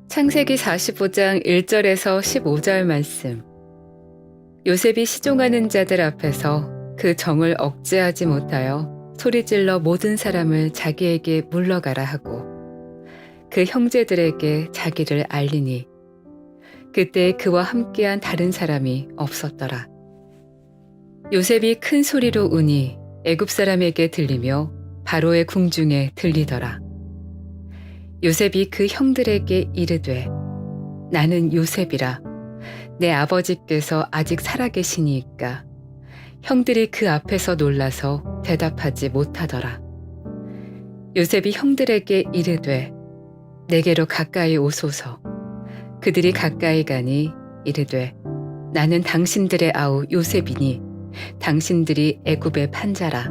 창세기 45장 1절에서 15절 말씀. 요셉이 시종하는 자들 앞에서 그 정을 억제하지 못하여 소리질러 모든 사람을 자기에게 물러가라 하고 그 형제들에게 자기를 알리니 그때 그와 함께한 다른 사람이 없었더라. 요셉이 큰 소리로 우니 애굽 사람에게 들리며 바로의 궁중에 들리더라. 요셉이 그 형들에게 이르되 나는 요셉이라 내 아버지께서 아직 살아계시니이까. 형들이 그 앞에서 놀라서 대답하지 못하더라. 요셉이 형들에게 이르되 내게로 가까이 오소서. 그들이 가까이 가니 이르되 나는 당신들의 아우 요셉이니 당신들이 애굽의 판자라.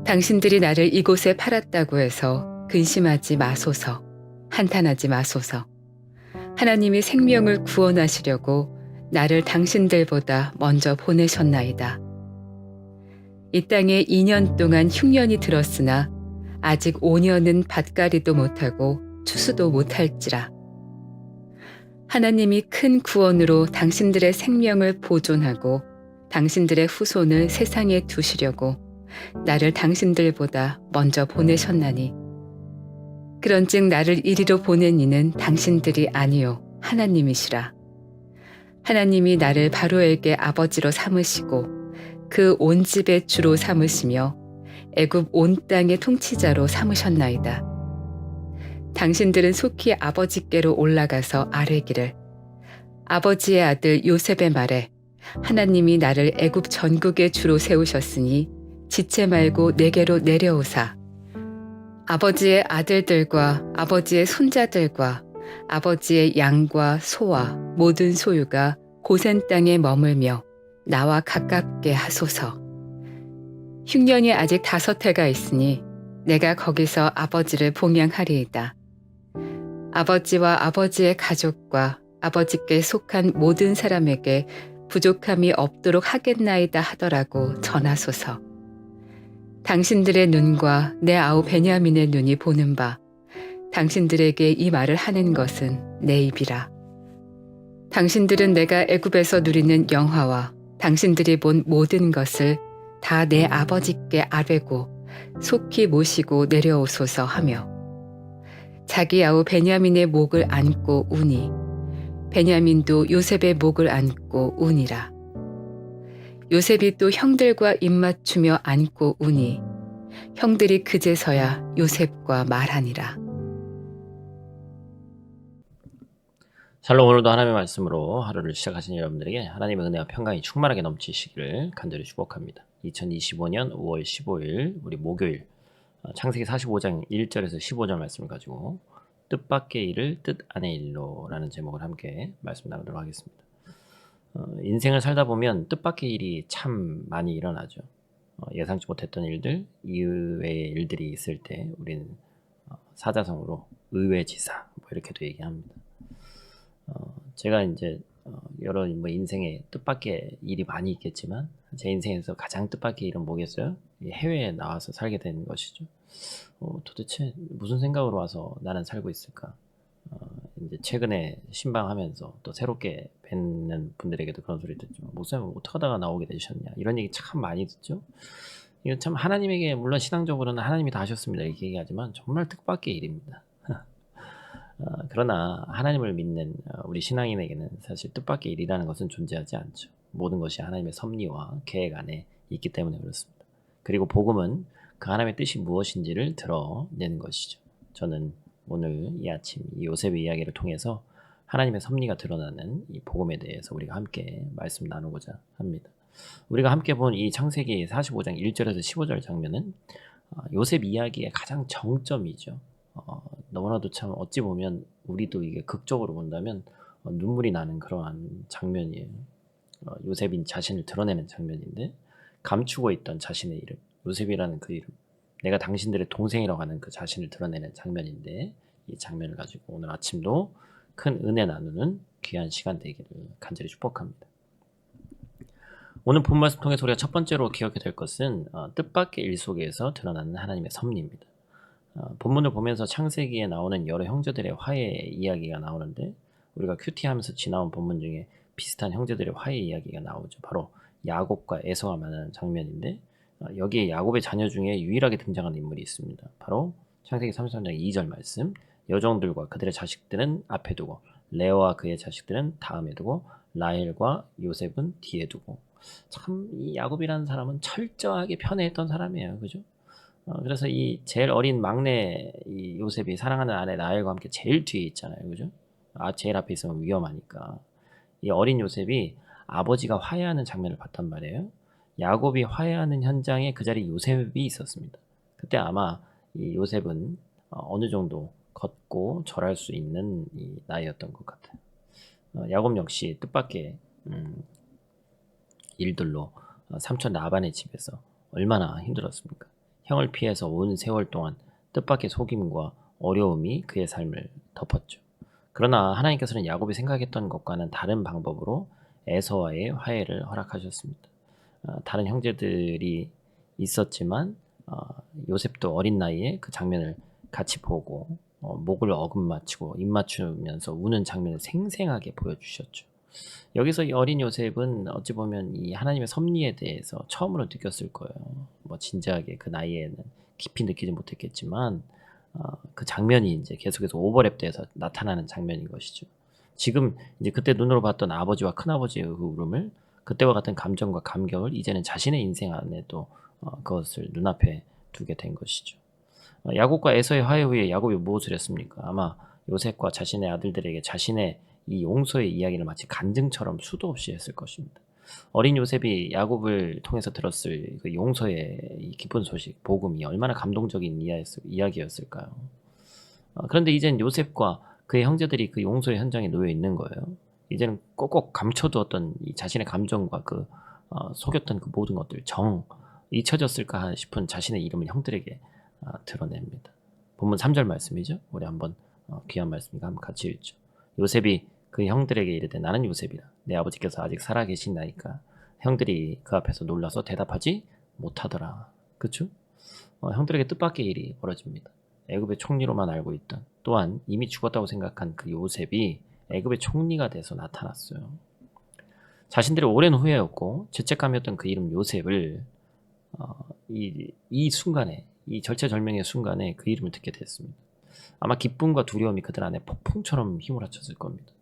당신들이 나를 이곳에 팔았다고 해서 근심하지 마소서. 한탄하지 마소서. 하나님이 생명을 구원하시려고 나를 당신들보다 먼저 보내셨나이다. 이 땅에 2년 동안 흉년이 들었으나 아직 5년은 밭갈이도 못하고 추수도 못할지라. 하나님이 큰 구원으로 당신들의 생명을 보존하고 당신들의 후손을 세상에 두시려고 나를 당신들보다 먼저 보내셨나니 그런즉 나를 이리로 보낸 이는 당신들이 아니요 하나님이시라. 하나님이 나를 바로에게 아버지로 삼으시고 그 온 집의 주로 삼으시며 애굽 온 땅의 통치자로 삼으셨나이다. 당신들은 속히 아버지께로 올라가서 아뢰기를 아버지의 아들 요셉의 말에 하나님이 나를 애굽 전국의 주로 세우셨으니 지체 말고 내게로 내려오사 아버지의 아들들과 아버지의 손자들과 아버지의 양과 소와 모든 소유가 고센 땅에 머물며 나와 가깝게 하소서. 흉년이 아직 5해가 있으니 내가 거기서 아버지를 봉양하리이다. 아버지와 아버지의 가족과 아버지께 속한 모든 사람에게 부족함이 없도록 하겠나이다 하더라고 전하소서. 당신들의 눈과 내 아우 베냐민의 눈이 보는 바 당신들에게 이 말을 하는 것은 내 입이라. 당신들은 내가 애굽에서 누리는 영화와 당신들이 본 모든 것을 다 내 아버지께 아뢰고 속히 모시고 내려오소서 하며 자기 아우 베냐민의 목을 안고 우니 베냐민도 요셉의 목을 안고 우니라. 요셉이 또 형들과 입맞추며 안고 우니 형들이 그제서야 요셉과 말하니라. 샬롬. 오늘도 하나님의 말씀으로 하루를 시작하신 여러분들에게 하나님의 은혜와 평강이 충만하게 넘치시기를 간절히 축복합니다. 2025년 5월 15일 우리 목요일 창세기 45장 1절에서 15절 말씀을 가지고 뜻밖의 일을 뜻 안의 일로 라는 제목을 함께 말씀 나누도록 하겠습니다. 인생을 살다 보면 뜻밖의 일이 참 많이 일어나죠. 예상치 못했던 일들, 이외의 일들이 있을 때 우리는 사자성어로 의외지사 이렇게도 얘기합니다. 제가 이제 여러 인생에 뜻밖의 일이 많이 있겠지만 제 인생에서 가장 뜻밖의 일은 뭐겠어요? 해외에 나와서 살게 된 것이죠. 도대체 무슨 생각으로 와서 나는 살고 있을까? 이제 최근에 신방하면서 또 새롭게 뵙는 분들에게도 그런 소리 듣죠. 목사님 어떻게 하다가 나오게 되셨냐? 이런 얘기 참 많이 듣죠. 이건 참 하나님에게 물론 신앙적으로는 하나님이 다 하셨습니다 이렇게 얘기하지만 정말 뜻밖의 일입니다. 그러나 하나님을 믿는 우리 신앙인에게는 사실 뜻밖의 일이라는 것은 존재하지 않죠. 모든 것이 하나님의 섭리와 계획 안에 있기 때문에 그렇습니다. 그리고 복음은 그 하나님의 뜻이 무엇인지를 드러내는 것이죠. 저는 오늘 이 아침 이 요셉의 이야기를 통해서 하나님의 섭리가 드러나는 이 복음에 대해서 우리가 함께 말씀 나누고자 합니다. 우리가 함께 본 이 창세기 45장 1절에서 15절 장면은 요셉 이야기의 가장 정점이죠. 너무나도 참 어찌 보면 우리도 이게 극적으로 본다면 눈물이 나는 그러한 장면이에요. 요셉인 자신을 드러내는 장면인데 감추고 있던 자신의 이름, 요셉이라는 그 이름, 내가 당신들의 동생이라고 하는 그 자신을 드러내는 장면인데 이 장면을 가지고 오늘 아침도 큰 은혜 나누는 귀한 시간 되기를 간절히 축복합니다. 오늘 본 말씀 통해서 우리가 첫 번째로 기억해야 될 것은 뜻밖의 일 속에서 드러나는 하나님의 섭리입니다. 본문을 보면서 창세기에 나오는 여러 형제들의 화해 이야기가 나오는데 우리가 큐티하면서 지나온 본문 중에 비슷한 형제들의 화해 이야기가 나오죠. 바로 야곱과 에서가 만나는 장면인데 여기에 야곱의 자녀 중에 유일하게 등장하는 인물이 있습니다. 바로 창세기 33장 2절 말씀, 여종들과 그들의 자식들은 앞에 두고 레아와 그의 자식들은 다음에 두고 라헬과 요셉은 뒤에 두고. 참 이 야곱이라는 사람은 철저하게 편애했던 사람이에요. 그죠? 그래서 이 제일 어린 막내 이 요셉이 사랑하는 아내 라헬과 함께 제일 뒤에 있잖아요. 그죠? 제일 앞에 있으면 위험하니까. 이 어린 요셉이 아버지가 화해하는 장면을 봤단 말이에요. 야곱이 화해하는 현장에 그 자리에 요셉이 있었습니다. 그때 아마 이 요셉은 어느 정도 걷고 절할 수 있는 이 나이였던 것 같아요. 야곱 역시 뜻밖의 일들로 삼촌 라반의 집에서 얼마나 힘들었습니까? 형을 피해서 온 세월 동안 뜻밖의 속임과 어려움이 그의 삶을 덮었죠. 그러나 하나님께서는 야곱이 생각했던 것과는 다른 방법으로 에서와의 화해를 허락하셨습니다. 다른 형제들이 있었지만 요셉도 어린 나이에 그 장면을 같이 보고 목을 어금맞추고 입 맞추면서 우는 장면을 생생하게 보여주셨죠. 여기서 이 어린 요셉은 어찌 보면 이 하나님의 섭리에 대해서 처음으로 느꼈을 거예요. 뭐 진지하게 그 나이에는 깊이 느끼지 못했겠지만 그 장면이 이제 계속해서 오버랩돼서 나타나는 장면인 것이죠. 지금 이제 그때 눈으로 봤던 아버지와 큰아버지의 그 울음을 그때와 같은 감정과 감격을 이제는 자신의 인생 안에도 그것을 눈앞에 두게 된 것이죠. 야곱과 에서의 화해 후에 야곱이 무엇을 했습니까? 아마 요셉과 자신의 아들들에게 자신의 이 용서의 이야기를 마치 간증처럼 수도 없이 했을 것입니다. 어린 요셉이 야곱을 통해서 들었을 그 용서의 이 기쁜 소식, 복음이 얼마나 감동적인 이야기였을까요? 그런데 이젠 요셉과 그의 형제들이 그 용서의 현장에 놓여 있는 거예요. 이제는 꼭꼭 감춰두었던 이 자신의 감정과 그 속였던 그 모든 것들, 잊혀졌을까 싶은 자신의 이름을 형들에게 드러냅니다. 본문 3절 말씀이죠. 우리 한번 귀한 말씀이니까 한번 같이 읽죠. 요셉이 그 형들에게 이르되 나는 요셉이라 내 아버지께서 아직 살아계신나이까. 형들이 그 앞에서 놀라서 대답하지 못하더라. 그쵸? 형들에게 뜻밖의 일이 벌어집니다. 애굽의 총리로만 알고 있던, 또한 이미 죽었다고 생각한 그 요셉이 애굽의 총리가 돼서 나타났어요. 자신들의 오랜 후회였고 죄책감이었던 그 이름 요셉을 이 순간에, 이 절체절명의 순간에 그 이름을 듣게 됐습니다. 아마 기쁨과 두려움이 그들 안에 폭풍처럼 휘몰아쳤을 겁니다.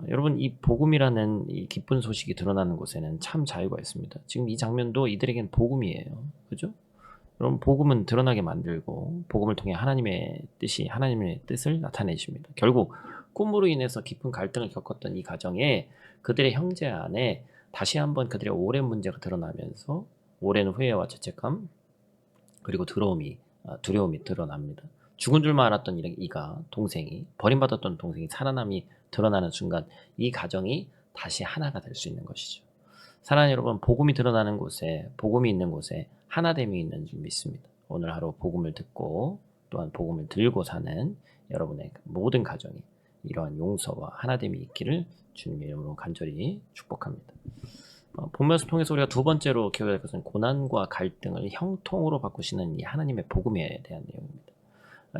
여러분, 이 복음이라는 이 기쁜 소식이 드러나는 곳에는 참 자유가 있습니다. 지금 이 장면도 이들에겐 복음이에요. 그죠? 여러분, 복음은 드러나게 만들고 복음을 통해 하나님의 뜻을 나타내십니다. 결국 꿈으로 인해서 깊은 갈등을 겪었던 이 가정에 그들의 형제 안에 다시 한번 그들의 오랜 문제가 드러나면서 오랜 후회와 죄책감 그리고 두려움이 드러납니다. 죽은 줄만 알았던 동생이, 버림받았던 동생이 살아남이 드러나는 순간 이 가정이 다시 하나가 될 수 있는 것이죠. 사랑하는 여러분, 복음이 드러나는 곳에, 복음이 있는 곳에 하나됨이 있는 줄 믿습니다. 오늘 하루 복음을 듣고 또한 복음을 들고 사는 여러분의 모든 가정이 이러한 용서와 하나됨이 있기를 주님의 이름으로 간절히 축복합니다. 본 말씀 통해서 우리가 두 번째로 기억해야 할 것은 고난과 갈등을 형통으로 바꾸시는 이 하나님의 복음에 대한 내용입니다.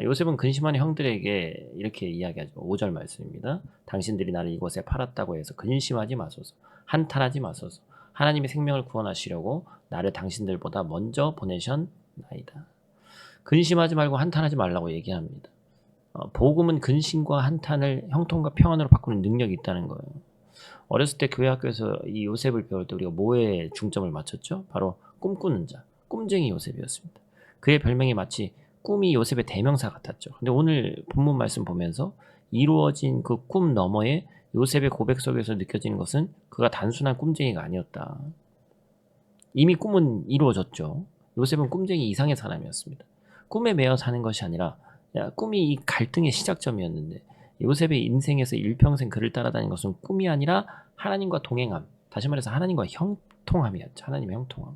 요셉은 근심하는 형들에게 이렇게 이야기하죠. 5절 말씀입니다. 당신들이 나를 이곳에 팔았다고 해서 근심하지 마소서, 한탄하지 마소서. 하나님의 생명을 구원하시려고 나를 당신들보다 먼저 보내셨나이다. 근심하지 말고 한탄하지 말라고 얘기합니다. 복음은 근심과 한탄을 형통과 평안으로 바꾸는 능력이 있다는 거예요. 어렸을 때 교회 학교에서 이 요셉을 배울 때 우리가 뭐에 중점을 맞췄죠? 바로 꿈꾸는 자, 꿈쟁이 요셉이었습니다. 그의 별명이 마치 꿈이 요셉의 대명사 같았죠. 근데 오늘 본문 말씀 보면서 이루어진 그 꿈 너머에 요셉의 고백 속에서 느껴지는 것은 그가 단순한 꿈쟁이가 아니었다. 이미 꿈은 이루어졌죠. 요셉은 꿈쟁이 이상의 사람이었습니다. 꿈에 매여 사는 것이 아니라 꿈이 이 갈등의 시작점이었는데 요셉의 인생에서 일평생 그를 따라다닌 것은 꿈이 아니라 하나님과 동행함, 다시 말해서 하나님과 형통함이었죠. 하나님의 형통함.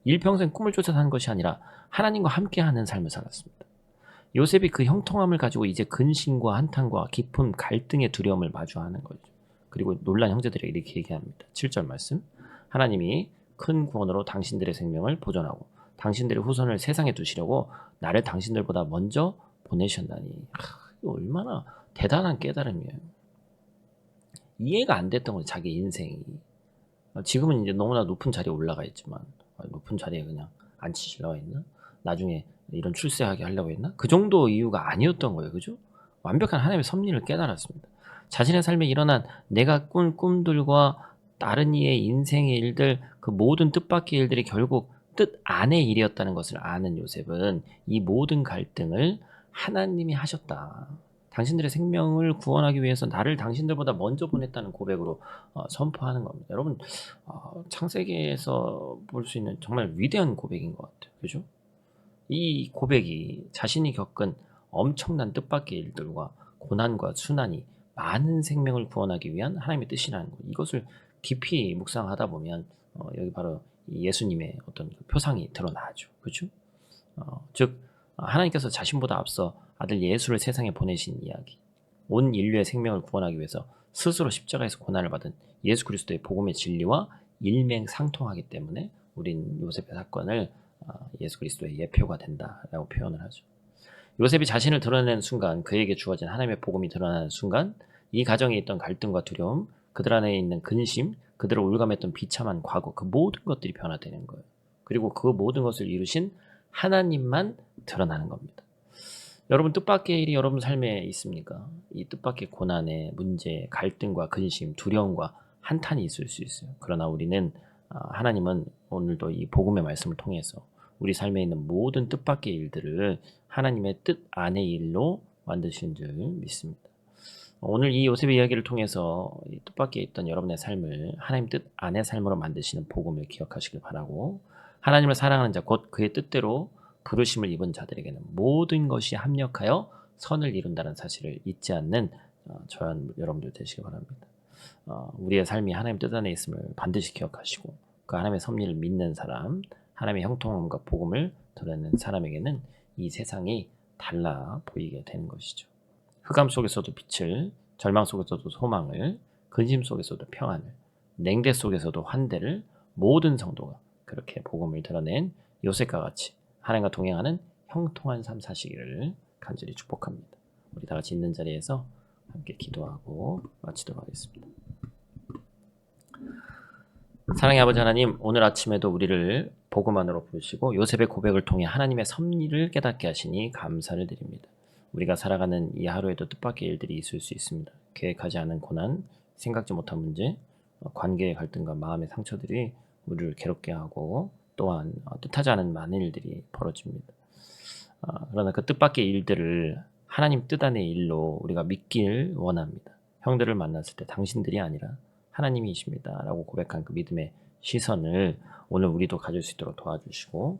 일평생 꿈을 쫓아 사는 것이 아니라 하나님과 함께하는 삶을 살았습니다. 요셉이 그 형통함을 가지고 이제 근심과 한탄과 깊은 갈등의 두려움을 마주하는 거죠. 그리고 놀란 형제들에게 이렇게 얘기합니다. 7절 말씀. 하나님이 큰 구원으로 당신들의 생명을 보존하고 당신들의 후손을 세상에 두시려고 나를 당신들보다 먼저 보내셨나니. 이거 얼마나 대단한 깨달음이에요. 이해가 안 됐던 거죠. 자기 인생이. 지금은 이제 너무나 높은 자리에 올라가 있지만 높은 자리에 그냥 앉히시려고 했나? 나중에 이런 출세하게 하려고 했나? 그 정도 이유가 아니었던 거예요. 그죠? 완벽한 하나님의 섭리를 깨달았습니다. 자신의 삶에 일어난 내가 꾼 꿈들과 다른 이의 인생의 일들, 그 모든 뜻밖의 일들이 결국 뜻 안의 일이었다는 것을 아는 요셉은 이 모든 갈등을 하나님이 하셨다. 당신들의 생명을 구원하기 위해서 나를 당신들보다 먼저 보냈다는 고백으로 선포하는 겁니다. 여러분, 창세기에서 볼 수 있는 정말 위대한 고백인 것 같아요. 그죠? 이 고백이 자신이 겪은 엄청난 뜻밖의 일들과 고난과 순환이 많은 생명을 구원하기 위한 하나님의 뜻이라는 것, 이것을 깊이 묵상하다 보면 여기 바로 예수님의 어떤 표상이 드러나죠. 그죠? 즉 하나님께서 자신보다 앞서 아들 예수를 세상에 보내신 이야기, 온 인류의 생명을 구원하기 위해서 스스로 십자가에서 고난을 받은 예수 그리스도의 복음의 진리와 일맹상통하기 때문에 우린 요셉의 사건을 예수 그리스도의 예표가 된다라고 표현을 하죠. 요셉이 자신을 드러내는 순간, 그에게 주어진 하나님의 복음이 드러나는 순간, 이 가정에 있던 갈등과 두려움, 그들 안에 있는 근심, 그들을 올감했던 비참한 과거, 그 모든 것들이 변화되는 거예요. 그리고 그 모든 것을 이루신 하나님만 드러나는 겁니다. 여러분, 뜻밖의 일이 여러분 삶에 있습니까? 이 뜻밖의 고난에 문제, 갈등과 근심, 두려움과 한탄이 있을 수 있어요. 그러나 우리는 하나님은 오늘도 이 복음의 말씀을 통해서 우리 삶에 있는 모든 뜻밖의 일들을 하나님의 뜻 안의 일로 만드시는 줄 믿습니다. 오늘 이 요셉의 이야기를 통해서 이 뜻밖에 있던 여러분의 삶을 하나님 뜻 안의 삶으로 만드시는 복음을 기억하시길 바라고, 하나님을 사랑하는 자 곧 그의 뜻대로 부르심을 입은 자들에게는 모든 것이 합력하여 선을 이룬다는 사실을 잊지 않는 저와 여러분들 되시길 바랍니다. 우리의 삶이 하나님 뜻 안에 있음을 반드시 기억하시고 그 하나님의 섭리를 믿는 사람, 하나님의 형통함과 복음을 드러내는 사람에게는 이 세상이 달라 보이게 되는 것이죠. 흑암 속에서도 빛을, 절망 속에서도 소망을, 근심 속에서도 평안을, 냉대 속에서도 환대를 모든 성도가 그렇게 복음을 드러낸 요셉과 같이 하나님과 동행하는 형통한 삶 사시기를 간절히 축복합니다. 우리 다 같이 있는 자리에서 함께 기도하고 마치도록 하겠습니다. 사랑의 아버지 하나님, 오늘 아침에도 우리를 복음 안으로 부르시고 요셉의 고백을 통해 하나님의 섭리를 깨닫게 하시니 감사를 드립니다. 우리가 살아가는 이 하루에도 뜻밖의 일들이 있을 수 있습니다. 계획하지 않은 고난, 생각지 못한 문제, 관계의 갈등과 마음의 상처들이 우리를 괴롭게 하고 또한 뜻하지 않은 많은 일들이 벌어집니다. 그러나 그 뜻밖의 일들을 하나님 뜻 안의 일로 우리가 믿길 원합니다. 형들을 만났을 때 당신들이 아니라 하나님이십니다 라고 고백한 그 믿음의 시선을 오늘 우리도 가질 수 있도록 도와주시고,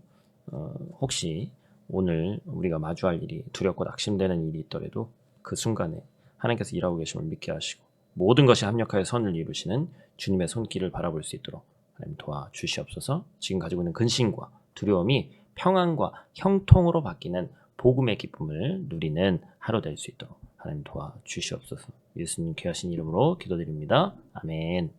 혹시 오늘 우리가 마주할 일이 두렵고 낙심되는 일이 있더라도 그 순간에 하나님께서 일하고 계심을 믿게 하시고 모든 것이 합력하여 선을 이루시는 주님의 손길을 바라볼 수 있도록 하나님 도와주시옵소서. 지금 가지고 있는 근심과 두려움이 평안과 형통으로 바뀌는 복음의 기쁨을 누리는 하루 될 수 있도록 하나님 도와주시옵소서. 예수님 귀하신 이름으로 기도드립니다. 아멘.